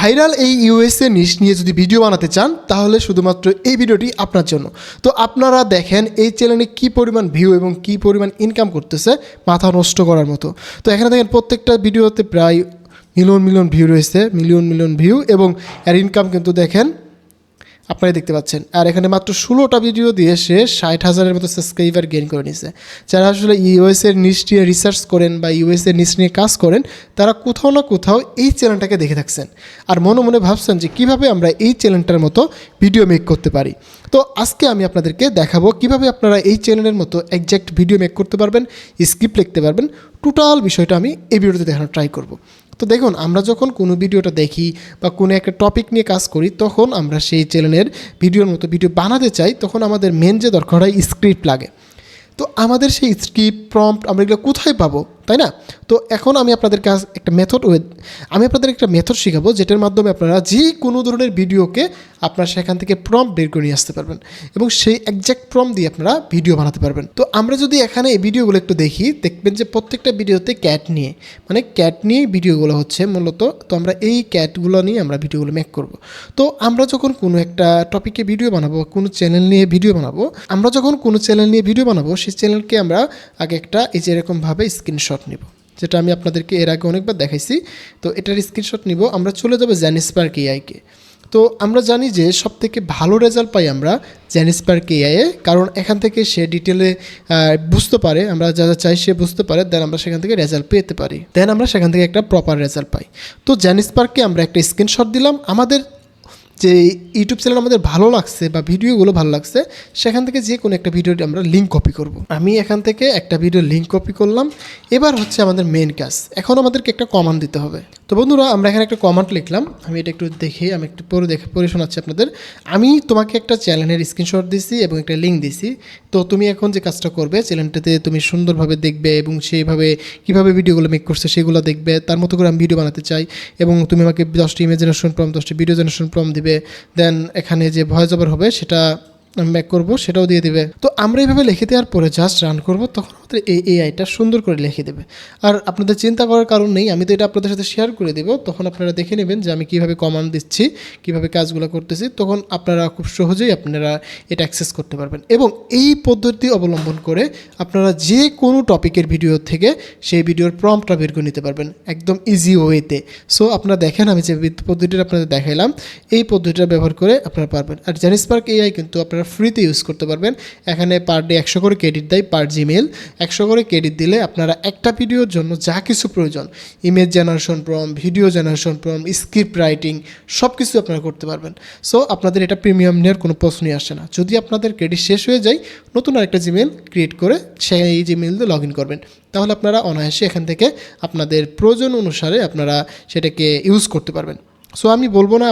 Viral এই USA নিশ নিয়ে যদি ভিডিও বানাতে চান তাহলে শুধুমাত্র এই ভিডিওটি আপনার জন্য। তো আপনারা দেখেন এই চ্যানেলে কী পরিমাণ ভিউ এবং কী পরিমাণ ইনকাম করতেছে, মাথা নষ্ট করার মতো। তো এখানে দেখেন প্রত্যেকটা ভিডিওতে প্রায় মিলিয়ন ভিউ রয়েছে, মিলিয়ন ভিউ, এবং এর ইনকাম কিন্তু দেখেন আপনারা দেখতে পাচ্ছেন। আর এখানে মাত্র 16টা ভিডিও দিয়ে সে 60,000-এর মতো সাবস্ক্রাইবার গেইন করে নিয়েছে। যারা আসলে ইউএসএর নিশ নিয়ে রিসার্চ করেন বা ইউএসএর নিশ নিয়ে কাজ করেন, তারা কোথাও না কোথাও এই চ্যানেলটাকে দেখে থাকছেন আর মনে মনে ভাবছেন যে কীভাবে আমরা এই চ্যানেলটার মতো ভিডিও মেক করতে পারি। তো আজকে আমি আপনাদেরকে দেখাবো কীভাবে আপনারা এই চ্যানেলের মতো একজ্যাক্ট ভিডিও মেক করতে পারবেন, স্ক্রিপ্ট লিখতে পারবেন। টোটাল বিষয়টা আমি এই ভিডিওতে দেখানোর ট্রাই করব। তো দেখুন, আমরা যখন কোনো ভিডিওটা দেখি বা কোনো একটা টপিক নিয়ে কাজ করি, তখন আমরা সেই চ্যানেলের ভিডিওর মতো ভিডিও বানাতে চাই, তখন আমাদের মেন যে দরকার হয় স্ক্রিপ্ট লাগে। তো আমাদের সেই স্ক্রিপ্ট প্রম্পট আমরা এগুলো কোথায় পাবো, তাই না? তো এখন আমি আপনাদের একটা মেথড শেখাবো, যেটার মাধ্যমে আপনারা যে কোনো ধরনের ভিডিওকে আপনারা সেখান থেকে প্রম্পট বের করে নিয়ে আসতে পারবেন এবং সেই একজ্যাক্ট প্রম্পট দিয়ে আপনারা ভিডিও বানাতে পারবেন। তো আমরা যদি এখানে এই ভিডিওগুলো একটু দেখি, দেখবেন যে প্রত্যেকটা ভিডিওতে ক্যাট নিয়েই ভিডিওগুলো হচ্ছে মূলত। তো আমরা এই ক্যাটগুলো নিয়ে আমরা ভিডিওগুলো মেক করব। তো আমরা যখন কোনো একটা টপিকে ভিডিও বানাবো, কোনো চ্যানেল নিয়ে ভিডিও বানাবো, সেই চ্যানেলকে আমরা আগে একটা এই যে এরকমভাবে স্ক্রিনশট নিব, যেটা আমি আপনাদেরকে এর আগে অনেকবার দেখাইছি। তো এটার স্ক্রিনশট নিব, আমরা চলে যাবো জেনিসপার্ক এআইকে। তো আমরা জানি যে সবথেকে ভালো রেজাল্ট পাই আমরা জেনিসপার্ক এআইয়ে, কারণ এখান থেকে সে ডিটেলে বুঝতে পারে, আমরা যা যা চাই সে বুঝতে পারে, দেন আমরা সেখান থেকে রেজাল্ট পেতে পারি, দেন আমরা সেখান থেকে একটা প্রপার রেজাল্ট পাই। তো জেনিসপার্ককে আমরা একটা স্ক্রিনশট দিলাম, আমাদের যে ইউটিউব চ্যানেল আমাদের ভালো লাগছে বা ভিডিওগুলো ভালো লাগছে, সেখান থেকে যে কোনো একটা ভিডিওটি আমরা লিঙ্ক কপি করব। আমি এখান থেকে একটা ভিডিও লিঙ্ক কপি করলাম। এবার হচ্ছে আমাদের মেন কাজ, এখন আমাদেরকে একটা কমান্ড দিতে হবে। তো বন্ধুরা, আমরা এখানে একটা কমান্ড লিখলাম, আমি এটা একটু দেখে আমি একটু পরে শোনাচ্ছি আপনাদের। আমি তোমাকে একটা চ্যানেলের স্ক্রিনশট দিছি এবং একটা লিঙ্ক দিছি। তো তুমি এখন যে কাজটা করবে, চ্যানেলটাতে তুমি সুন্দরভাবে দেখবে এবং সেইভাবে কীভাবে ভিডিওগুলো মেক করছে সেগুলো দেখবে। তার মতো করে আমি ভিডিও বানাতে চাই এবং তুমি আমাকে 10টি ইমেজ জেনারেশন প্রম্পট, 10টি ভিডিও জেনারেশন প্রম্পট দিবে। দেন এখানে যে ভয়েস ওভার হবে সেটা মেক করব, সেটাও দিয়ে দিবে। তো আমরা এইভাবে লিখে দেওয়ার পরে জাস্ট রান করব, তখন আমাদের এই এআইটা সুন্দর করে লিখে দেবে। আর আপনাদের চিন্তা করার কারণ নেই, আমি তো এটা আপনাদের সাথে শেয়ার করে দেব, তখন আপনারা দেখে নেবেন যে আমি কীভাবে কমান্ড দিচ্ছি, কীভাবে কাজগুলো করতেছি, তখন আপনারা খুব সহজেই আপনারা এটা অ্যাক্সেস করতে পারবেন। এবং এই পদ্ধতি অবলম্বন করে আপনারা যে কোনো টপিকের ভিডিও থেকে সেই ভিডিওর প্রম্পটটা বের করে নিতে পারবেন একদম ইজি ওয়েতে। সো আপনারা দেখেন, আমি যে পদ্ধতিটা আপনাদের দেখাইলাম, এই পদ্ধতিটা ব্যবহার করে আপনারা পারবেন। আর জেনিসপার্ক এআই কিন্তু আপনারা ফ্রিতে ইউজ করতে পারবেন। এখানে পার ডে 100 করে ক্রেডিট দেয়, পার জিমেল 100 করে ক্রেডিট দিলে আপনারা একটা ভিডিওর জন্য যা কিছু প্রয়োজন, image generation prompt, video generation prompt, script writing, সব কিছু আপনারা করতে পারবেন। সো আপনাদের এটা প্রিমিয়াম নেওয়ার কোনো প্রশ্নই আসে না। যদি আপনাদের ক্রেডিট শেষ হয়ে যায়, নতুন আরেকটা জিমেল ক্রিয়েট করে সেই জিমেল দিয়ে লগ ইন করবেন, তাহলে আপনারা অনায়াসে এখান থেকে আপনাদের প্রয়োজন অনুসারে আপনারা সেটাকে ইউজ করতে পারবেন। সো আমি বলবো না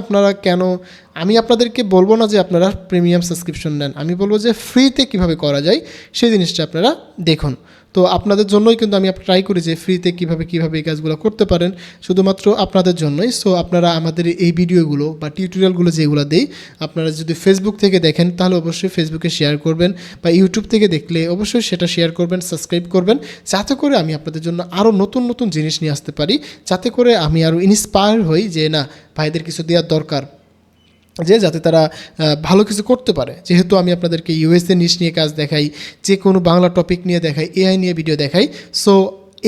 আমি আপনাদেরকে বলবো না যে আপনারা প্রিমিয়াম সাবস্ক্রিপশন নেন, আমি বলবো যে ফ্রিতে কীভাবে করা যায় সেই জিনিসটা আপনারা দেখুন। তো আপনাদের জন্যই কিন্তু আমি ট্রাই করি যে ফ্রিতে কীভাবে এই কাজগুলো করতে পারেন, শুধুমাত্র আপনাদের জন্যই। সো আপনারা আমাদের এই ভিডিওগুলো বা টিউটোরিয়ালগুলো যেগুলো দেই, আপনারা যদি ফেসবুক থেকে দেখেন তাহলে অবশ্যই ফেসবুকে শেয়ার করবেন, বা ইউটিউব থেকে দেখলে অবশ্যই সেটা শেয়ার করবেন, সাবস্ক্রাইব করবেন, যাতে করে আমি আপনাদের জন্য আরও নতুন জিনিস নিয়ে আসতে পারি, যাতে করে আমি আরও ইন্সপায়ার হই যে না, ভাইদের কিছু দেওয়ার দরকার, যাতে তারা ভালো কিছু করতে পারে। যেহেতু আমি আপনাদেরকে ইউএসএ নিশ নিয়ে কাজ দেখাই, যে কোনো বাংলা টপিক নিয়ে দেখাই, এআই নিয়ে ভিডিও দেখাই, সো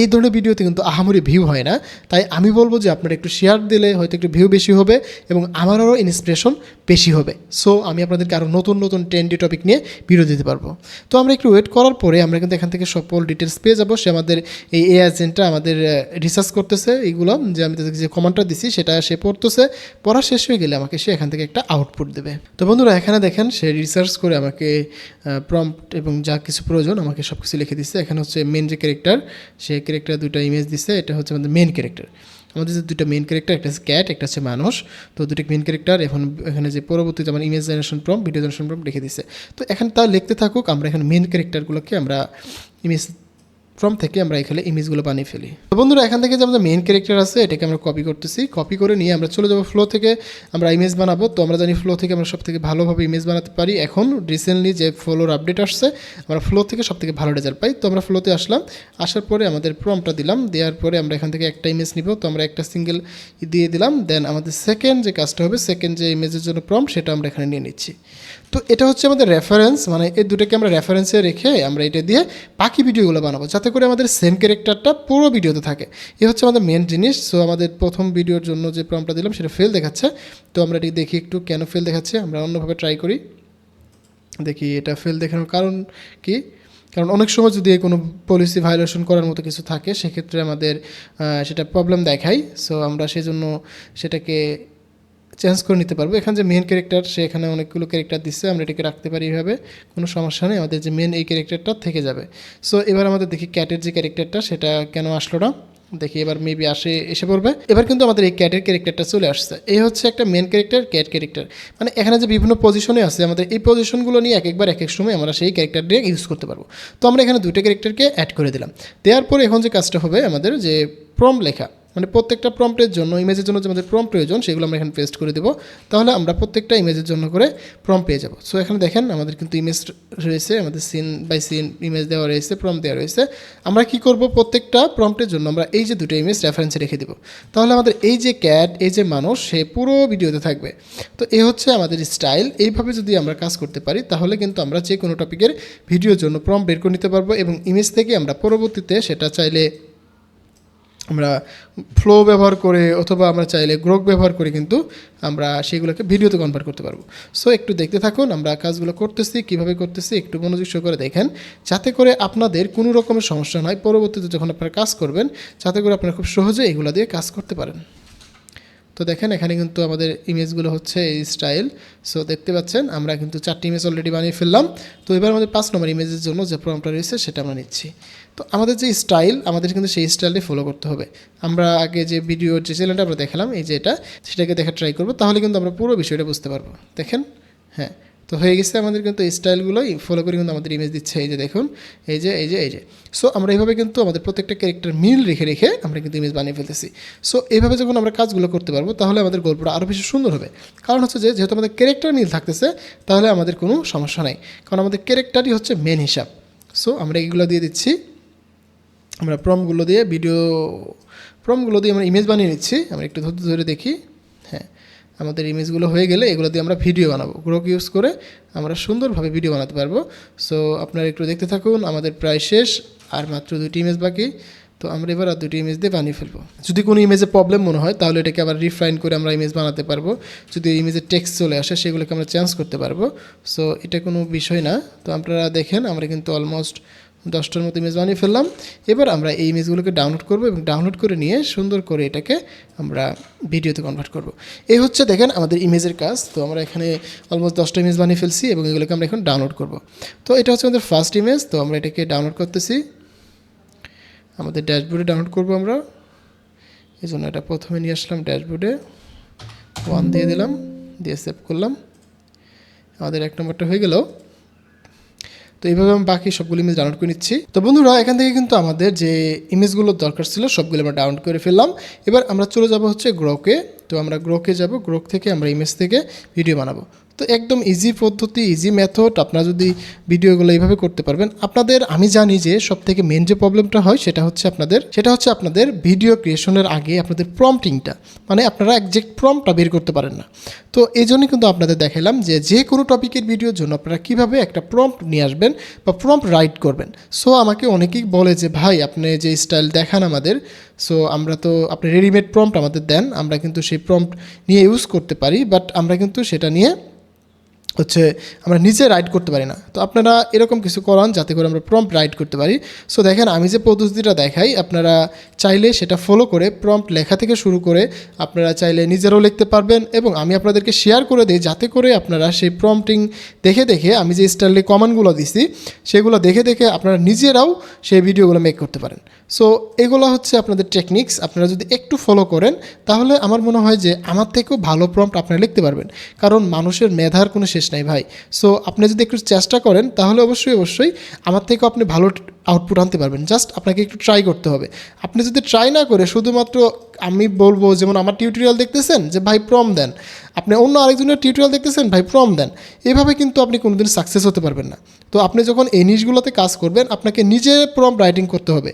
এই ধরনের ভিডিওতে কিন্তু আহামরি ভিউ হয় না। তাই আমি বলবো যে আপনারা একটু শেয়ার দিলে হয়তো একটু ভিউ বেশি হবে এবং আমার আরও ইন্সপিরেশন বেশি হবে। সো আমি আপনাদেরকে আরও নতুন ট্রেন্ডি টপিক নিয়ে ভিডিও দিতে পারবো। তো আমরা একটু ওয়েট করার পরে আমরা কিন্তু এখান থেকে সকল ডিটেলস পেয়ে যাবো। সে আমাদের এই এজেন্টটা আমাদের রিসার্চ করতেছে এইগুলো, যে আমি তাদেরকে যে কমান্ডটা দিছি সেটা সে পড়তেছে, পড়া শেষ হয়ে গেলে আমাকে সে এখান থেকে একটা আউটপুট দেবে। তো বন্ধুরা, এখানে দেখেন সে রিসার্চ করে আমাকে প্রম্পট এবং যা কিছু প্রয়োজন আমাকে সব কিছু লিখে দিচ্ছে। এখানে হচ্ছে মেন যে ক্যারেক্টার, সে ক্যারেক্টার 2টা ইমেজ দিচ্ছে, এটা হচ্ছে আমাদের মেন ক্যারেক্টার। আমাদের যে 2টা মেন ক্যারেক্টার, একটা হচ্ছে ক্যাট, একটা হচ্ছে মানুষ। তো 2টা মেন ক্যারেক্টার। এখানে যে পরবর্তীতে আমার image generation prompt, video generation prompt লিখে দিচ্ছে। তো এখানে তা লিখতে থাকুক, আমরা এখানে মেন ক্যারেক্টারগুলোকে আমরা ইমেজ ফ্রম থেকে আমরা এখানে ইমেজগুলো বানিয়ে ফেলি। তো বন্ধুরা এখান থেকে যে আমাদের মেইন ক্যারেক্টার আছে এটাকে আমরা কপি করতেছি, কপি করে নিয়ে আমরা চলে যাবো ফ্লো থেকে আমরা ইমেজ বানাবো। তো আমরা জানি ফ্লো থেকে আমরা সব থেকে ভালোভাবে ইমেজ বানাতে পারি। এখন রিসেন্টলি যে ফ্লোর আপডেট আসছে আমরা ফ্লো থেকে সব থেকে ভালো রেজাল্ট পাই। তো আমরা ফ্লোতে আসলাম, আসার পরে আমাদের প্রম্পটটা দিলাম, দেওয়ার পরে আমরা এখান থেকে একটা ইমেজ নিব। তো আমরা একটা সিঙ্গেল দিয়ে দিলাম, দেন আমাদের সেকেন্ড যে কাজটা হবে, সেকেন্ড যে ইমেজের জন্য প্রম্পট সেটা আমরা এখানে নিয়ে নিচ্ছি। তো এটা হচ্ছে আমাদের রেফারেন্স, মানে এই দুটোকে আমরা রেফারেন্সে রেখে আমরা এটা দিয়ে বাকি ভিডিওগুলো বানাবো যাতে করে আমাদের সেম ক্যারেক্টারটা পুরো ভিডিওতে থাকে। এই হচ্ছে আমাদের মেন জিনিস। সো আমাদের প্রথম ভিডিওর জন্য যে প্রম্পটটা দিলাম সেটা ফেল দেখাচ্ছে। তো আমরা এটি দেখি একটু কেন ফেল দেখাচ্ছে, আমরা অন্যভাবে ট্রাই করি, দেখি এটা ফেল দেখানোর কারণ কি। কারণ অনেক সময় যদি কোনো পলিসি ভায়োলেশন করার মতো কিছু থাকে সেক্ষেত্রে আমাদের সেটা প্রবলেম দেখায়। সো আমরা সেজন্য সেটাকে চেঞ্জ করে নিতে পারবো। এখানে যে মেন ক্যারেক্টার সে এখানে অনেকগুলো ক্যারেক্টার দিচ্ছে, আমরা এটাকে রাখতে পারি এইভাবে, কোনো সমস্যা নেই, আমাদের যে মেন এই ক্যারেক্টারটা থেকে যাবে। সো এবার আমাদের দেখি ক্যাটের যে ক্যারেক্টারটা সেটা কেন আসলো না, দেখি এবার মেবি এসে পড়বে। এবার কিন্তু আমাদের এই ক্যাটের ক্যারেক্টারটা চলে আসছে। এই হচ্ছে একটা মেন ক্যারেক্টার, ক্যাট ক্যারেক্টার, মানে এখানে যে বিভিন্ন পজিশনে আছে আমাদের এই পজিশনগুলো নিয়ে একবার এক এক সময় আমরা সেই ক্যারেক্টার দিয়ে ইউজ করতে পারবো। তো আমরা এখানে দুটো ক্যারেক্টারকে অ্যাড করে দিলাম। দেওয়ার পরে এখন যে কাজটা হবে আমাদের যে প্রম্পট লেখা, মানে প্রত্যেকটা প্রম্পটের জন্য ইমেজের জন্য যে আমাদের প্রম্পট প্রয়োজন সেগুলো আমরা এখানে পেস্ট করে দেবো। তাহলে আমরা প্রত্যেকটা ইমেজের জন্য করে প্রম্পট পেয়ে যাবো। সো এখানে দেখেন আমাদের কিন্তু ইমেজ রয়েছে, আমাদের সিন বাই সিন ইমেজ দেওয়া রয়েছে, প্রম্পট দেওয়া রয়েছে। আমরা কি করব, প্রত্যেকটা প্রম্পটের জন্য আমরা এই যে দুটো ইমেজ রেফারেন্সে রেখে দেবো। তাহলে আমাদের এই যে ক্যাট, এই যে মানুষ, সে পুরো ভিডিওতে থাকবে। তো এই হচ্ছে আমাদের স্টাইল। এইভাবে যদি আমরা কাজ করতে পারি তাহলে কিন্তু আমরা যে কোনো টপিকের ভিডিওর জন্য প্রম্পট বের করে নিতে পারবো এবং ইমেজ থেকে আমরা পরবর্তীতে সেটা চাইলে আমরা ফ্লো ব্যবহার করে অথবা আমরা চাইলে গ্রোক ব্যবহার করে কিন্তু আমরা সেগুলোকে ভিডিওতে কনভার্ট করতে পারবো। সো একটু দেখতে থাকুন আমরা কাজগুলো করতেছি, কীভাবে করতেছি একটু মনোযোগ সহকারে দেখেন, যাতে করে আপনাদের কোনো রকমের সমস্যা নয় পরবর্তীতে যখন আপনারা কাজ করবেন, যাতে করে আপনারা খুব সহজে এগুলো দিয়ে কাজ করতে পারেন। তো দেখেন এখানে কিন্তু আমাদের ইমেজগুলো হচ্ছে এই স্টাইল। সো দেখতে পাচ্ছেন আমরা কিন্তু 4টি ইমেজ অলরেডি বানিয়ে ফেললাম। তো এবার আমাদের 5 নম্বর ইমেজের জন্য যে প্রম্পটটা রয়েছে সেটা আমরা নিচ্ছি। তো আমাদের যে স্টাইল, আমাদের কিন্তু সেই স্টাইলটি ফলো করতে হবে। আমরা আগে যে ভিডিওর যে চ্যানেলটা আমরা দেখালাম এই যে এটা, সেটাকে দেখা ট্রাই করবো, তাহলে কিন্তু আমরা পুরো বিষয়টা বুঝতে পারবো। দেখেন, হ্যাঁ, তো হয়ে গেছে আমাদের কিন্তু এই স্টাইলগুলোই ফলো করে কিন্তু আমাদের ইমেজ দিচ্ছে। এই যে দেখুন, এই যে এই যে এই যে। সো আমরা এইভাবে কিন্তু আমাদের প্রত্যেকটা ক্যারেক্টার মিল রেখে রেখে আমরা কিন্তু ইমেজ বানিয়ে ফেলতেছি। সো এইভাবে যখন আমরা কাজগুলো করতে পারবো তাহলে আমাদের গল্পটা আরও বেশি সুন্দর হবে। কারণ হচ্ছে যে যেহেতু আমাদের ক্যারেক্টার মিল থাকতেছে তাহলে আমাদের কোনো সমস্যা নাই, কারণ আমাদের ক্যারেক্টারই হচ্ছে মেন হিসাব। সো আমরা এইগুলো দিয়ে দিচ্ছি, আমরা প্রম্পটগুলো দিয়ে প্রম্পটগুলো দিয়ে আমরা ইমেজ বানিয়ে নিচ্ছি। আমরা একটু ধৈর্য ধরে দেখি, হ্যাঁ, আমাদের ইমেজগুলো হয়ে গেলে এগুলো দিয়ে আমরা ভিডিও বানাবো, গ্রোক ইউজ করে আমরা সুন্দরভাবে ভিডিও বানাতে পারবো। সো আপনারা একটু দেখতে থাকুন, আমাদের প্রায় শেষ, আর মাত্র 2টি ইমেজ বাকি। তো আমরা এবার আর 2টি ইমেজ দিয়ে বানিয়ে ফেলবো। যদি কোনো ইমেজে প্রবলেম মনে হয় তাহলে এটাকে আবার রিফাইন করে আমরা ইমেজ বানাতে পারবো। যদি ইমেজের টেক্সট চলে আসে সেগুলোকে আমরা চেঞ্জ করতে পারবো। সো এটা কোনো বিষয় না। তো আপনারা দেখেন আমরা কিন্তু অলমোস্ট 10টার মতো ইমেজ বানিয়ে ফেললাম। এবার আমরা এই ইমেজগুলোকে ডাউনলোড করব এবং ডাউনলোড করে নিয়ে সুন্দর করে এটাকে আমরা ভিডিওতে কনভার্ট করব। এই হচ্ছে দেখেন আমাদের ইমেজের কাজ। তো আমরা এখানে অলমোস্ট 10টা ইমেজ বানিয়ে ফেলছি এবং এগুলোকে আমরা এখন ডাউনলোড করব। তো এটা হচ্ছে আমাদের ফার্স্ট ইমেজ। তো আমরা এটাকে ডাউনলোড করতেছি, আমাদের ড্যাশবোর্ডে ডাউনলোড করব আমরা। এই জন্য এটা প্রথমে নিয়ে আসলাম ড্যাশবোর্ডে, 1 দিয়ে দিলাম, দিয়ে সেভ করলাম। আমাদের 1 নম্বরটা হয়ে গেল। তো এইভাবে আমি বাকি সবগুলো ইমেজ ডাউনলোড করে নিচ্ছি। তো বন্ধুরা এখান থেকে কিন্তু আমাদের যে ইমেজগুলোর দরকার ছিল সবগুলো আমরা ডাউনলোড করে ফেললাম। এবার আমরা চলে যাব হচ্ছে গ্রোকে। তো আমরা গ্রোকে যাব, গ্রোক থেকে আমরা ইমেজ থেকে ভিডিও বানাবো। তো একদম ইজি পদ্ধতি, ইজি মেথড। আপনারা যদি ভিডিওগুলো এইভাবে করতে পারবেন, আপনাদের আমি জানি যে সবথেকে মেন যে প্রবলেমটা হয় সেটা হচ্ছে আপনাদের ভিডিও ক্রিয়েশনের আগে আপনাদের প্রম্পটিংটা, মানে আপনারা একজ্যাক্ট প্রম্পটটা বের করতে পারেন না। তো এই জন্যই কিন্তু আপনাদের দেখালাম যে কোনো টপিকের ভিডিওর জন্য আপনারা কীভাবে একটা প্রম্পট নিয়ে আসবেন বা প্রম্পট রাইট করবেন। সো আমাকে অনেকেই বলে যে ভাই আপনি যে স্টাইল দেখান আমাদের, সো আমরা তো আপনি রেডিমেড প্রম্পট আমাদের দেন, আমরা কিন্তু সেই প্রম্পট নিয়ে ইউজ করতে পারি, বাট আমরা কিন্তু সেটা নিয়ে আমরা নিজে রাইট করতে পারি না। তো আপনারা এরকম কিছু করান যাতে করে আমরা প্রম্পট রাইট করতে পারি। সো দেখেন আমি যে পদ্ধতিটা দেখাই আপনারা চাইলে সেটা ফলো করে প্রম্পট লেখা থেকে শুরু করে আপনারা চাইলে নিজেরাও লিখতে পারবেন এবং আমি আপনাদেরকে শেয়ার করে দিই যাতে করে আপনারা সেই প্রম্পটিং দেখে দেখে আমি যে স্টাইলে কমান্ডগুলো দিছি সেগুলো দেখে দেখে আপনারা নিজেরাও সেই ভিডিওগুলো মেক করতে পারেন। সো এগুলো হচ্ছে আপনাদের টেকনিক্স। আপনারা যদি একটু ফলো করেন তাহলে আমার মনে হয় যে আমার থেকেও ভালো প্রম্পট আপনারা লিখতে পারবেন, কারণ মানুষের মেধার কোনো শেষ শেষ নাই ভাই। সো আপনি যদি একটু চেষ্টা করেন তাহলে অবশ্যই আমার থেকেও আপনি ভালো আউটপুট আনতে পারবেন। জাস্ট আপনাকে একটু ট্রাই করতে হবে। আপনি যদি ট্রাই না করে শুধুমাত্র আমি বলবো যেমন আমার টিউটোরিয়াল দেখতেছেন যে ভাই প্রম দেন, আপনি অন্য আরেকজনের টিউটোরিয়াল দেখতেছেন ভাই প্রম দেন, এভাবে কিন্তু আপনি কোনোদিন সাকসেস হতে পারবেন না। তো আপনি যখন এই নিশগুলোতে কাজ করবেন আপনাকে নিজে প্রম্পট রাইটিং করতে হবে।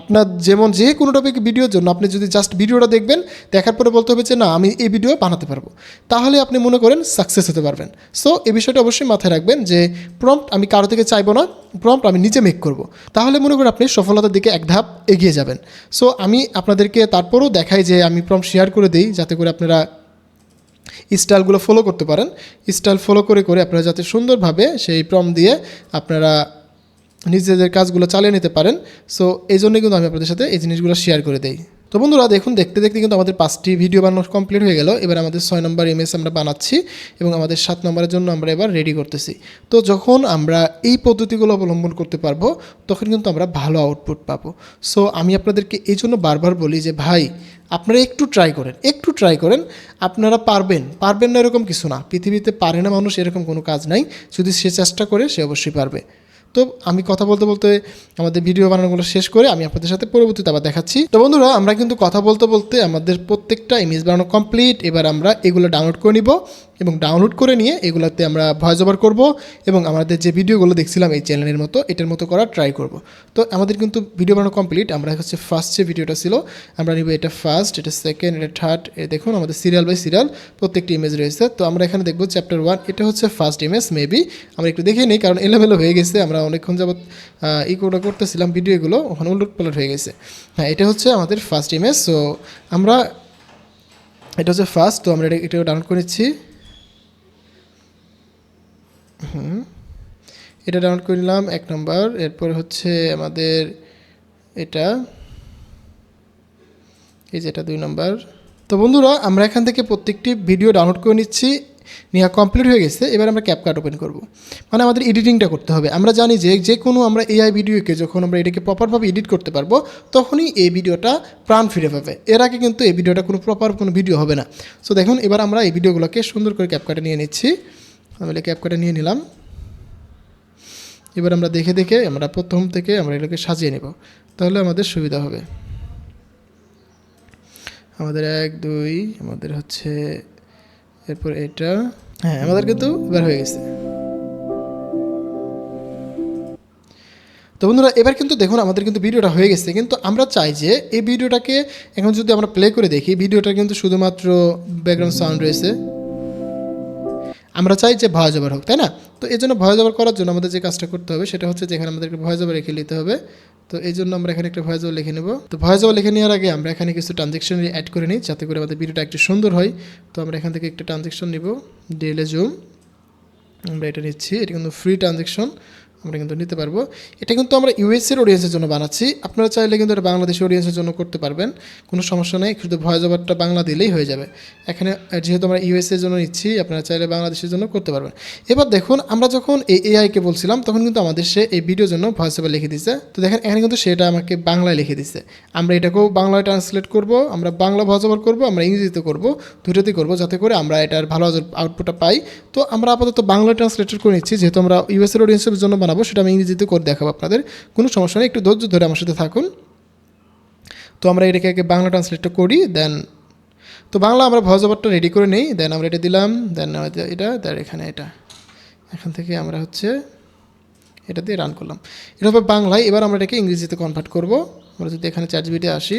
আপনার যেমন যে কোনো টপিক ভিডিওর জন্য আপনি যদি জাস্ট ভিডিওটা দেখবেন, দেখার পরে বলতে হবে যে না আমি এই ভিডিও বানাতে পারবো, তাহলে আপনি মনে করেন সাকসেস হতে পারবেন। সো এই বিষয়টা অবশ্যই মাথায় রাখবেন যে প্রম্পট আমি কারো থেকে চাইবো না, প্রম্পট আমি নিজে মেক করব, তাহলে মনে করেন আপনি সফলতার দিকে এক ধাপ এগিয়ে যাবেন। সো আমি আপনাদেরকে তারপরেও দেখাই যে আমি প্রম্পট শেয়ার করে দিই যাতে করে আপনারা স্টাইলগুলো ফলো করতে পারেন। স্টাইল ফলো করে আপনারা যাতে সুন্দরভাবে সেই প্রম্পট দিয়ে আপনারা নিজেদের কাজগুলো চালিয়ে নিতে পারেন। সো এই জন্যই কিন্তু আমি আপনাদের সাথে এই জিনিসগুলো শেয়ার করে দেই। তো বন্ধুরা দেখুন, দেখতে দেখতে কিন্তু আমাদের 5টি ভিডিও বানানো কমপ্লিট হয়ে গেল। এবার আমাদের 6 নম্বর ইমেজ আমরা বানাচ্ছি এবং আমাদের 7 নম্বরের জন্য আমরা এবার রেডি করতেছি। তো যখন আমরা এই পদ্ধতিগুলো অবলম্বন করতে পারবো তখন কিন্তু আমরা ভালো আউটপুট পাবো। সো আমি আপনাদেরকে এই জন্য বারবার বলি যে ভাই আপনারা একটু ট্রাই করেন, আপনারা পারবেন না এরকম কিছু না। পৃথিবীতে পারে না মানুষ এরকম কোনো কাজ নাই, যদি সে চেষ্টা করে সে অবশ্যই পারবে। তো আমি কথা বলতে বলতে আমাদের ভিডিও বানানোগুলো শেষ করে আমি আপনাদের সাথে পরবর্তীতে আবার দেখাচ্ছি। তো বন্ধুরা আমরা কিন্তু কথা বলতে বলতে আমাদের প্রত্যেকটা ইমেজ বানানো কমপ্লিট। এবার আমরা এগুলো ডাউনলোড করে নিব এবং ডাউনলোড করে নিয়ে এগুলোতে আমরা ভয়েস ওভার করব এবং আমাদের যে ভিডিওগুলো দেখছিলাম এই চ্যানেলের মতো এটার মতো করার ট্রাই করব। তো আমাদের কিন্তু ভিডিও বানানো কমপ্লিট। আমরা হচ্ছে ফার্স্ট যে ভিডিওটা ছিল আমরা নিব এটা ফার্স্ট, এটা সেকেন্ড, এটা থার্ড। দেখুন আমাদের সিরিয়াল বাই সিরিয়াল প্রত্যেকটি ইমেজ রয়েছে। তো আমরা এখানে দেখব চ্যাপ্টার 1, এটা হচ্ছে ফার্স্ট ইমেজ। মেবি আমরা একটু দেখে নিই কারণ এলোমেলো হয়ে গেছে, আমরা অনেকক্ষণ যাবত ইকোটা করতেছিলাম ভিডিওগুলো, ওখানে উলট পালট হয়ে গেছে। হ্যাঁ এটা হচ্ছে আমাদের ফার্স্ট ইমেজ। সো আমরা এটা হচ্ছে ফার্স্ট, তো আমরা এটা ডাউনলোড করে নিচ্ছি। এটা ডাউনলোড করে নিলাম 1 নম্বর। এরপর হচ্ছে আমাদের এটা, এই যে এটা 2 নম্বর। তো বন্ধুরা আমরা এখান থেকে প্রত্যেকটি ভিডিও ডাউনলোড করে নিচ্ছি, নেওয়া কমপ্লিট হয়ে গেছে। এবার আমরা ক্যাপকাট ওপেন করব, মানে আমাদের এডিটিংটা করতে হবে। আমরা জানি যে কোনো আমরা এআই ভিডিওকে যখন আমরা এটাকে প্রপারভাবে এডিট করতে পারবো তখনই এই ভিডিওটা প্রাণ ফিরে পাবে। এর আগে কিন্তু এই ভিডিওটা প্রপার কোনো ভিডিও হবে না। সো দেখুন এবার আমরা এই ভিডিওগুলোকে সুন্দর করে ক্যাপকাটে নিয়ে নিচ্ছি। আমি ক্যাপকাটে নিয়ে নিলাম। এবার আমরা দেখে আমরা প্রথম থেকে আমরা এগুলোকে সাজিয়ে নেব, তাহলে আমাদের সুবিধা হবে। আমাদের 1 2 আমাদের হচ্ছে এরপর এটা, হ্যাঁ আমাদের কিন্তু এবার হয়ে গেছে। তো বন্ধুরা এবার কিন্তু দেখুন আমাদের কিন্তু ভিডিওটা হয়ে গেছে, কিন্তু আমরা চাই যে এই ভিডিওটাকে এখন যদি আমরা প্লে করে দেখি, ভিডিওটা কিন্তু শুধুমাত্র ব্যাকগ্রাউন্ড সাউন্ড রয়েছে, আমরা চাই যে ভয়েস ওভার হোক, তাই না? তো এই জন্য ভয়েস ওভার করার জন্য আমাদের যে কাজটা করতে হবে সেটা হচ্ছে যেখানে আমাদেরকে ভয়েস ওভার লিখে নিতে হবে। তো এই জন্য আমরা এখানে একটা ভয়েস ওভার লিখে নেব। তো ভয়েস ওভার লিখে নেওয়ার আগে আমরা এখানে কিছু ট্রানজেকশন অ্যাড করে নিই যাতে করে আমাদের ভিডিওটা একটু সুন্দর হয়। তো আমরা এখান থেকে একটা ট্রানজেকশন নিব, ডিএলএ জুম, আমরা এটা নিচ্ছি। এটা কিন্তু ফ্রি ট্রানজেকশন, আমরা কিন্তু নিতে পারবো। এটা কিন্তু আমরা ইউএসের অডিয়েন্সের জন্য বানাচ্ছি, আপনারা চাইলে কিন্তু এটা বাংলাদেশের অডিয়েন্সের জন্য করতে পারবেন, কোনো সমস্যা নেই। শুধু ভয়েস ওভারটা বাংলা দিলেই হয়ে যাবে। এখানে যেহেতু আমরা ইউএসের জন্য নিচ্ছি, আপনারা চাইলে বাংলাদেশের জন্য করতে পারবেন। এবার দেখুন আমরা যখন এই এআইকে বলছিলাম তখন কিন্তু আমাদের সে এই ভিডিওর জন্য ভয়েস ওভার লিখে দিচ্ছে। তো দেখেন এখানে কিন্তু সেটা আমাকে বাংলায় লিখে দিচ্ছে। আমরা এটাকেও বাংলায় ট্রান্সলেট করব, আমরা বাংলা ভয়েস ওভার করবো, আমরা ইংরেজিতে করব, দুটোতেই করবো যাতে করে আমরা এটার ভালো আউটপুটটা পাই। তো আমরা আপাতত বাংলা ট্রান্সলেটর করে নিচ্ছি, যেহেতু আমরা ইউএসের অডিয়েন্সের জন্য বানাবো, সেটা আমি ইংরেজিতে করে দেখাবো আপনাদের, কোনো সমস্যা নেই, একটু ধৈর্য ধরে আমার সাথে থাকুন। তো আমরা এটাকে বাংলা ট্রান্সলেটটা করি, দেন তো বাংলা আমরা ভয়েস ওভারটা রেডি করে নেই, দেন আমরা এটা দিলাম, দেন এটা দেন এখানে এটা, এখান থেকে আমরা হচ্ছে এটা দিয়ে রান করলাম। এটা হবে বাংলায়। এবার আমরা এটাকে ইংরেজিতে কনভার্ট করব। আমরা যদি এখানে চ্যাটজিপিটি আসি,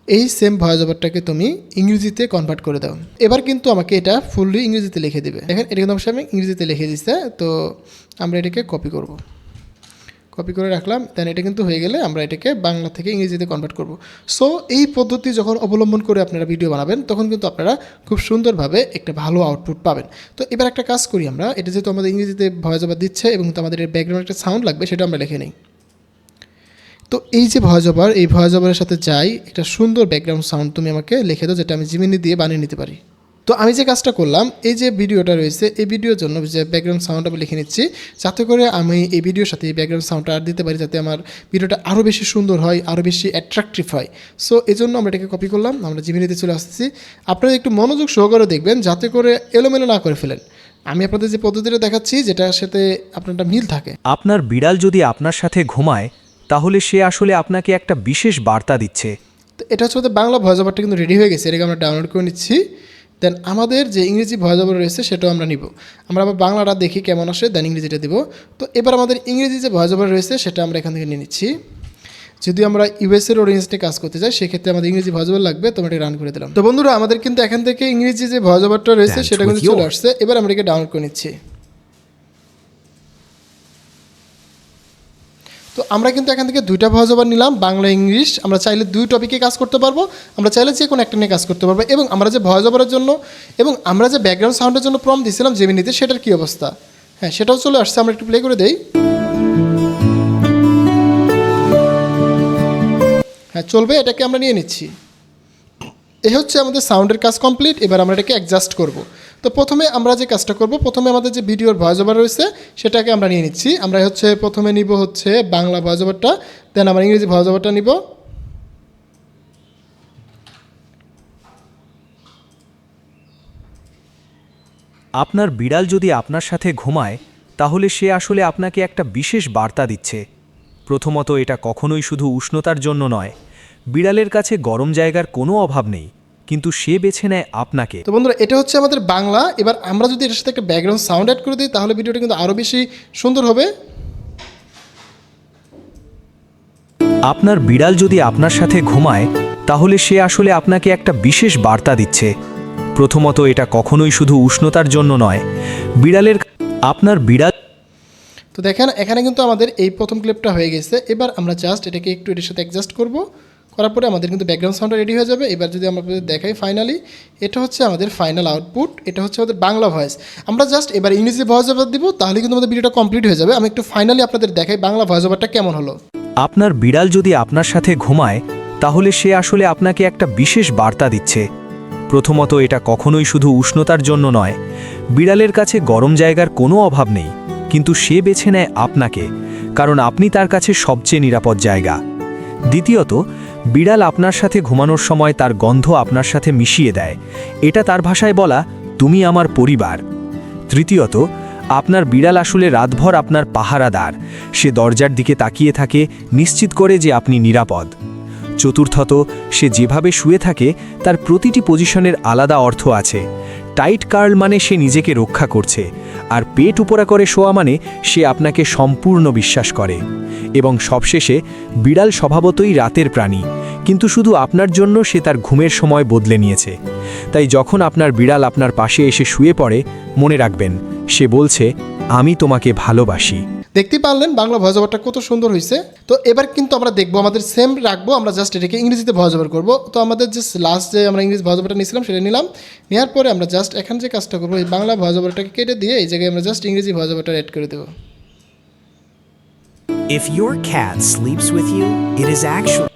এই সেম ভয়েস ওভারটাকে তুমি ইংরেজিতে কনভার্ট করে দাও। এবার কিন্তু আমাকে এটা ফুললি ইংরেজিতে লিখে দেবে। দেখেন এটা কিন্তু অবশ্যই আমি ইংরেজিতে লিখে দিচ্ছে। তো আমরা এটাকে কপি করব, কপি করে রাখলাম, দেন এটা কিন্তু হয়ে গেলে আমরা এটাকে বাংলা থেকে ইংরেজিতে কনভার্ট করব। সো এই পদ্ধতি যখন অবলম্বন করে আপনারা ভিডিও বানাবেন তখন কিন্তু আপনারা খুব সুন্দরভাবে একটা ভালো আউটপুট পাবেন। তো এবার একটা কাজ করি আমরা, এটা যেহেতু আমাদের ইংরেজিতে ভয়েস ওভার দিচ্ছে এবং আমাদের এর ব্যাকগ্রাউন্ড একটা সাউন্ড লাগবে, সেটা আমরা লিখে নিই। তো এই যে ভয়েস ওভার, এই ভয়েস ওভারের সাথে যাই একটা সুন্দর ব্যাকগ্রাউন্ড সাউন্ড তুমি আমাকে লিখে দাও, যেটা আমি জিমিনি দিয়ে বানিয়ে নিতে পারি। তো আমি যে কাজটা করলাম, এই যে ভিডিওটা রয়েছে এই ভিডিওর জন্য যে ব্যাকগ্রাউন্ড সাউন্ড আমি লিখে নিচ্ছি, যাতে করে আমি এই ভিডিওর সাথে এই ব্যাকগ্রাউন্ড সাউন্ডটা আর দিতে পারি, যাতে আমার ভিডিওটা আরও বেশি সুন্দর হয়, আরও বেশি অ্যাট্রাকটিভ হয়। সো এই জন্য আমরা এটাকে কপি করলাম, আমরা জিমিনিতে চলে আসতেছি। আপনারা একটু মনোযোগ সহকারে দেখবেন যাতে করে এলোমেলো না করে ফেলেন। আমি আপনাদের যে পদ্ধতিটা দেখাচ্ছি যেটার সাথে আপনারটা মিল থাকে। আপনার বিড়াল যদি আপনার সাথে ঘুমায় তাহলে সে আসলে আপনাকে একটা বিশেষ বার্তা দিচ্ছে। তো এটা হচ্ছে আমাদের বাংলা ভয়েস ওভারটা কিন্তু রেডি হয়ে গেছে, এটাকে আমরা ডাউনলোড করে নিচ্ছি। দেন আমাদের যে ইংরেজি ভয়েস ওভার রয়েছে সেটাও আমরা নিব। আমরা আবার বাংলাটা দেখি কেমন আসে, দেন ইংরেজিটা দিব। তো এবার আমাদের ইংরেজি যে ভয়েস ওভার রয়েছে সেটা আমরা এখান থেকে নিয়ে নিচ্ছি। যদি আমরা ইউএসের অডিয়েন্স নিয়ে কাজ করতে চাই সেক্ষেত্রে আমাদের ইংরেজি ভয়েস ওভার লাগবে, তো আমরা এটা রান করে দিলাম। তো বন্ধুরা আমাদের কিন্তু এখান থেকে ইংরেজি যে ভয়েস ওভারটা রয়েছে সেটা কিন্তু চলে আসছে। এবার আমরা এটাকে ডাউনলোড করে নিচ্ছি। তো আমরা কিন্তু এখান থেকে দুইটা ভয়েস ওভার নিলাম, বাংলা ইংলিশ। আমরা চাইলে দুই টপিকে কাজ করতে পারবো, আমরা চাইলে যে কোনো একটা নিয়ে কাজ করতে পারবো। এবং আমরা যে ভয়েস ওভারের জন্য এবং আমরা যে ব্যাকগ্রাউন্ড সাউন্ডের জন্য প্রম্পট দিয়েছিলাম জেমিনিতে, সেটার কী অবস্থা? হ্যাঁ, সেটাও চলে আসছে। আমরা একটু প্লে করে দেই। হ্যাঁ চলবে, এটাকে আমরা নিয়ে নিচ্ছি। এই হচ্ছে আমাদের সাউন্ডের কাজ কমপ্লিট। এবার আমরা এটাকে অ্যাডজাস্ট করব। তো প্রথমে আমরা যে কাজটা করব, প্রথমে আমাদের যে ভিডিওর ভয়েস ওভার রয়েছে সেটাকে আমরা নিয়ে নিচ্ছি। আমরা হচ্ছে প্রথমে নিব হচ্ছে বাংলা ভয়েস ওভারটা, দেন আমরা ইংরেজি ভয়েস ওভারটা নিব। আপনার বিড়াল যদি আপনার সাথে ঘুমায় তাহলে সে আসলে আপনাকে একটা বিশেষ বার্তা দিচ্ছে। প্রথমত এটা কখনোই শুধু উষ্ণতার জন্য নয়, বিড়ালের কাছে গরম জায়গার কোনো অভাব নেই, কিন্তু সে বেছে নেয় আপনাকে। তো বন্ধুরা এটা হচ্ছে আমাদের বাংলা। এবার আমরা যদি এটার সাথে একটা ব্যাকগ্রাউন্ড সাউন্ড অ্যাড করে দিই তাহলে ভিডিওটা কিন্তু আরও বেশি সুন্দর হবে। আপনার বিড়াল যদি আপনার সাথে ঘুমায় তাহলে সে আসলে আপনাকে একটা বিশেষ বার্তা দিচ্ছে। প্রথমত এটা কখনোই শুধু উষ্ণতার জন্য নয়, বিড়ালের আপনার বিড়াল। তো দেখেন এখানে কিন্তু আমাদের এই প্রথম ক্লিপটা হয়ে গেছে। এবার আমরা জাস্ট এটাকে একটু এটার সাথে অ্যাডজাস্ট করব, করার পরে আমাদের কিন্তু ব্যাকগ্রাউন্ড সাউন্ডটা রেডি হয়ে যাবে। এবার যদি আমরা দেখাই ফাইনালি, এটা হচ্ছে আমাদের ফাইনাল আউটপুট। এটা হচ্ছে আমাদের বাংলা ভয়েস। আমরা জাস্ট এবার ইংরেজি ভয়েস ওভার দিব, তাহলে কিন্তু আমাদের ভিডিওটা কমপ্লিট হয়ে যাবে। আমি একটু ফাইনালি আপনাদের দেখাই বাংলা ভয়েস ওভারটা কেমন হলো। আপনার বিড়াল যদি আপনার সাথে ঘুমায় তাহলে সে আসলে আপনাকে একটা বিশেষ বার্তা দিচ্ছে। প্রথমত এটা কখনোই শুধু উষ্ণতার জন্য নয়, বিড়ালের কাছে গরম জায়গার কোনো অভাব নেই, কিন্তু সে বেছে নেয় আপনাকে, কারণ আপনি তার কাছে সবচেয়ে নিরাপদ জায়গা। দ্বিতীয়ত, বিড়াল আপনার সাথে ঘুমানোর সময় তার গন্ধ আপনার সাথে মিশিয়ে দেয়। এটা তার ভাষায় বলা, তুমি আমার পরিবার। তৃতীয়ত, আপনার বিড়াল আসলে রাতভর আপনার পাহারাদার। সে দরজার দিকে তাকিয়ে থাকে, নিশ্চিত করে যে আপনি নিরাপদ। চতুর্থত, সে যেভাবে শুয়ে থাকে তার প্রতিটি পজিশনের আলাদা অর্থ আছে। টাইট কার্ল মানে সে নিজেকে রক্ষা করছে, আর পেট উপরা করে শোয়া মানে সে আপনাকে সম্পূর্ণ বিশ্বাস করে। এবং সবশেষে, বিড়াল স্বভাবতই রাতের প্রাণী, কিন্তু শুধু আপনার জন্য সে তার ঘুমের সময় বদলে নিয়েছে। তাই যখন আপনার বিড়াল আপনার পাশে এসে শুয়ে পড়ে, মনে রাখবেন সে বলছে, আমি তোমাকে ভালোবাসি। দেখতে পারলেন বাংলা ভয়েস ওভারটা কত সুন্দর হয়েছে। তো এবার কিন্তু আমরা দেখবো, আমাদের সেম রাখবো, আমরা জাস্ট এটাকে ইংরেজিতে ভয়েস ওভার করবো। তো আমাদের যে লাস্ট যে আমরা ইংরেজি ভয়েস ওভারটা নিয়েছিলাম সেটা নিলাম, নেওয়ার পরে আমরা জাস্ট এখানে যে কাজটা করবো, এই বাংলা ভয়েস ওভারটাকে কেটে দিয়ে এই জায়গায় আমরা জাস্ট ইংরেজি ভয়েস ওভারটা অ্যাড করে দেবো। If your cat sleeps with you, it is actually.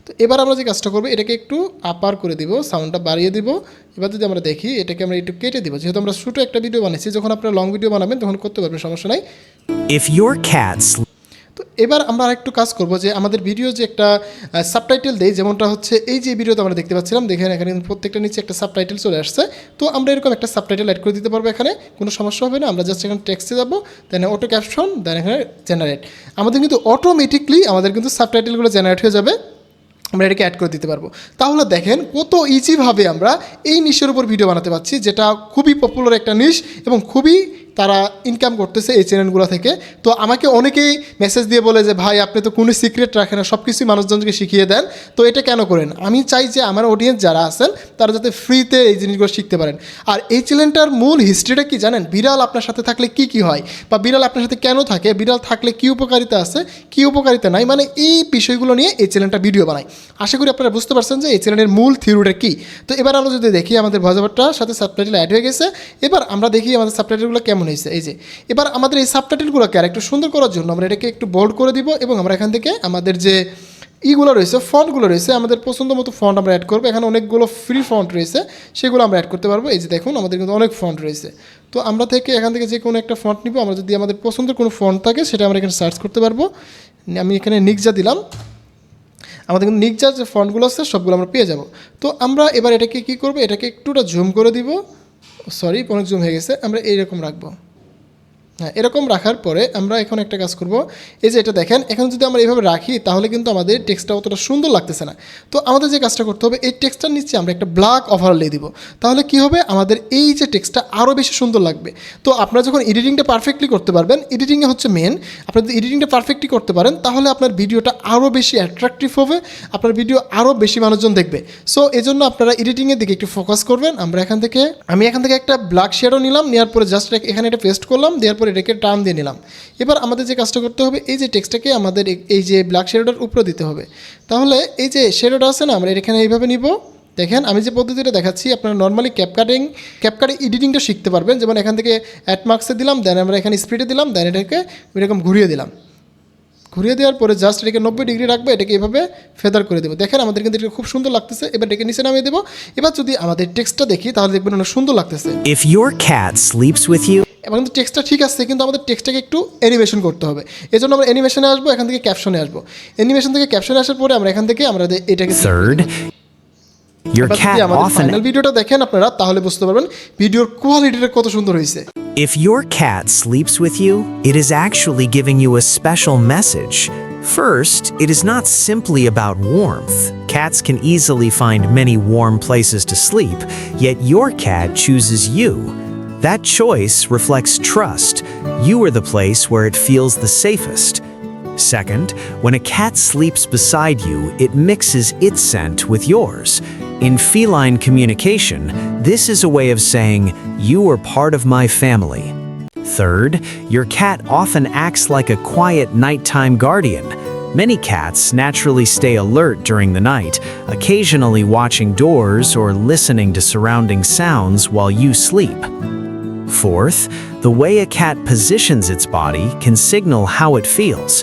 তো এবার আমরা যে কাজটা করবো, এটাকে একটু আপার করে দিব, সাউন্ডটা বাড়িয়ে দিব। এবার যদি আমরা দেখি, এটাকে আমরা একটু কেটে দিব, যেহেতু আমরা ছোটো একটা ভিডিও বানিয়েছি। যখন আপনারা লং ভিডিও বানাবেন তখন করতে পারবেন, সমস্যা নাই। If your cat তো এবার আমরা আরেকটু কাজ করব, যে আমাদের ভিডিও যে একটা সাবটাইটেল দেই, যেমনটা হচ্ছে এই যে ভিডিওতে আমরা দেখতে পাচ্ছিলাম, দেখেন এখানে প্রত্যেকটা নিচে একটা সাবটাইটেল চলে আসছে। তো আমরা এরকম একটা সাবটাইটেল অ্যাড করে দিতে পারবো, এখানে কোনো সমস্যা হবে না। আমরা জাস্ট এখানে টেক্সটে যাবো, দেন অটো ক্যাপশন, দেন এখানে জেনারেট। আমাদের কিন্তু অটোমেটিকলি আমাদের কিন্তু সাবটাইটেলগুলো জেনারেট হয়ে যাবে, আমরা এটাকে অ্যাড করে দিতে পারবো। তাহলে দেখেন কত ইজিভাবে আমরা এই নিশের উপর ভিডিও বানাতে পারছি, যেটা খুবই পপুলার একটা নিশ এবং খুবই তারা ইনকাম করতেছে এই চ্যানেলগুলো থেকে। তো আমাকে অনেকেই মেসেজ দিয়ে বলে যে ভাই আপনি তো কোনো সিক্রেট রাখেন না, সব কিছুই মানুষজনকে শিখিয়ে দেন, তো এটা কেন করেন? আমি চাই যে আমার অডিয়েন্স যারা আছেন তারা যাতে ফ্রিতে এই জিনিসগুলো শিখতে পারেন। আর এই চ্যানেলটার মূল হিস্ট্রিটা কি জানেন? বিড়াল আপনার সাথে থাকলে কি কি হয়, বা বিড়াল আপনার সাথে কেন থাকে, বিড়াল থাকলে কী উপকারিতা আছে, কী উপকারিতা নাই, মানে এই বিষয়গুলো নিয়ে এই চ্যানেলটা ভিডিও বানায়। আশা করি আপনারা বুঝতে পারছেন যে এই চ্যানেলের মূল থিওরিটা কী। তো এবার আমরা যদি দেখি, আমাদের ভয়েস ওভারটার সাথে সাবটাইটেল অ্যাড হয়ে গেছে। এবার আমরা দেখি আমাদের সাবটাইটেলগুলো কেমন হয়েছে। এই যে এবার আমাদের এই সাবটাইটেলগুলোকে আর একটু সুন্দর করার জন্য আমরা এটাকে একটু বোল্ড করে দিব, এবং আমরা এখান থেকে আমাদের যে ইগুলো রয়েছে, ফন্টগুলো রয়েছে, আমাদের পছন্দ মতো ফন্ট আমরা অ্যাড করবো। এখানে অনেকগুলো ফ্রি ফন্ট রয়েছে, সেগুলো আমরা অ্যাড করতে পারবো। এই যে দেখুন আমাদের কিন্তু অনেক ফন্ট রয়েছে। তো আমরা এখান থেকে যে কোনো একটা ফন্ট নিব। আমরা যদি আমাদের পছন্দের কোনো ফন্ট থাকে সেটা আমরা এখানে সার্চ করতে পারবো। আমি এখানে নিকজা দিলাম, আমাদের কিন্তু নিকজার যে ফন্টগুলো আছে সবগুলো আমরা পেয়ে যাব। তো আমরা এবার এটাকে কী করবো, এটাকে একটুটা জুম করে দিব, সরি অনেক জুম হয়ে গেছে, আমরা এইরকম রাখবো। হ্যাঁ, এরকম রাখার পরে আমরা এখন একটা কাজ করব, এই যে এটা দেখেন, এখন যদি আমরা এইভাবে রাখি তাহলে কিন্তু আমাদের টেক্সটটা অতটা সুন্দর লাগতেছে না। তো আমাদের যে কাজটা করতে হবে, এই টেক্সটটার নিচে আমরা একটা ব্ল্যাক ওভারলে দিব, তাহলে কি হবে, আমাদের এই যে টেক্সটটা আরও বেশি সুন্দর লাগবে। তো আপনারা যখন এডিটিংটা পারফেক্টলি করতে পারবেন, এডিটিংয়ে হচ্ছে মেন, আপনারা যদি এডিটিংটা পারফেক্টলি করতে পারেন তাহলে আপনার ভিডিওটা আরও বেশি অ্যাট্রাকটিভ হবে, আপনার ভিডিও আরও বেশি মানুষজন দেখবে। সো এই জন্য আপনারা এডিটিংয়ের দিকে একটু ফোকাস করবেন। আমি এখান থেকে একটা ব্ল্যাক শেডও নিলাম, নেওয়ার পরে জাস্ট এখানে এটা পেস্ট করলাম, দেওয়ার পরে এটাকে টার্ম দিয়ে নিলাম। এবার আমাদের যে কাজটা করতে হবে, এই যে টেক্সটটাকে আমাদের এই যে ব্ল্যাক শেডোটার উপরে দিতে হবে। তাহলে এই যে শেডোটা আছে না, আমরা এখানে এইভাবে নিব। দেখেন আমি যে পদ্ধতিটা দেখাচ্ছি, আপনারা নর্মালি ক্যাপকাটে এডিটিংটা শিখতে পারবেন। যেমন এখান থেকে অ্যাট মার্কসে দিলাম, দেন আমরা এখানে স্পিডে দিলাম, দেন এটাকে এরকম ঘুরিয়ে দিলাম। ঘুরিয়ে দেওয়ার পরে জাস্ট এটাকে 90 ডিগ্রি রাখবো, এটাকে এভাবে ফেদার করে দেবো। দেখেন আমাদের কিন্তু এটা খুব সুন্দর লাগতেছে। এবার এটাকে নিচে নামিয়ে দেবো। এবার যদি আমাদের টেক্সটটা দেখি তাহলে দেখবেন অনেক সুন্দর লাগতেছে। If your cat sleeps with you, এবং কিন্তু টেক্সটটা ঠিক আছে, কিন্তু আমাদের টেক্সটটাকে একটু অ্যানিমেশন করতে হবে। এই জন্য আমরা অ্যানিমেশনে আসবো, এখান থেকে ক্যাপশনে আসবো। অ্যানিমেশন থেকে ক্যাপশনে আসার পরে আমরা এখান থেকে এটাকে third, your এবার যদি cat আমাদের often ফাইনাল ভিডিওটা দেখেন আপনারা, তাহলে বুঝতে পারবেন ভিডিওর কোয়ালিটিটা কত সুন্দর হয়েছে। If your cat sleeps with you, it is actually giving you a special message. First, it is not simply about warmth. Cats can easily find many warm places to sleep, yet your cat chooses you. That choice reflects trust. You are the place where it feels the safest. Second, when a cat sleeps beside you, it mixes its scent with yours. In feline communication, this is a way of saying, "You are part of my family." Third, your cat often acts like a quiet nighttime guardian. Many cats naturally stay alert during the night, occasionally watching doors or listening to surrounding sounds while you sleep. Fourth, the way a cat positions its body can signal how it feels.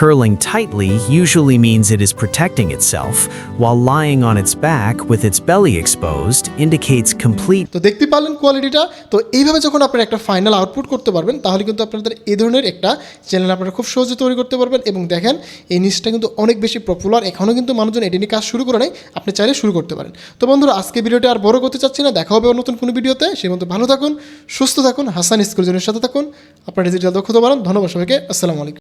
Curling tightly usually means it is protecting itself, while lying on its back with its belly exposed indicates complete. তো দেখতে পারলেন কোয়ালিটিটা। তো এইভাবে যখন আপনারা একটা final output করতে পারবেন, তাহলে কিন্তু আপনাদের এই ধরনের একটা চ্যানেল আপনারা খুব সহজে তৈরি করতে পারবেন। এবং দেখেন এই নিউজটা কিন্তু অনেক বেশি পপুলার, এখনও কিন্তু মানুষজন এটি নিয়ে কাজ শুরু করে নেয়, আপনি চাইলে শুরু করতে পারেন। তো বন্ধুরা, আজকে ভিডিওটা আর বড় করতে চাচ্ছি না, দেখা হবে নতুন কোনো ভিডিওতে। সেই মতো ভালো থাকুন, সুস্থ থাকুন, হাসান স্কুল জনের সাথে থাকুন, আপনার ডিজিটাল দক্ষতা বাড়ান। ধন্যবাদ সবাইকে, আসসালামু আলাইকুম।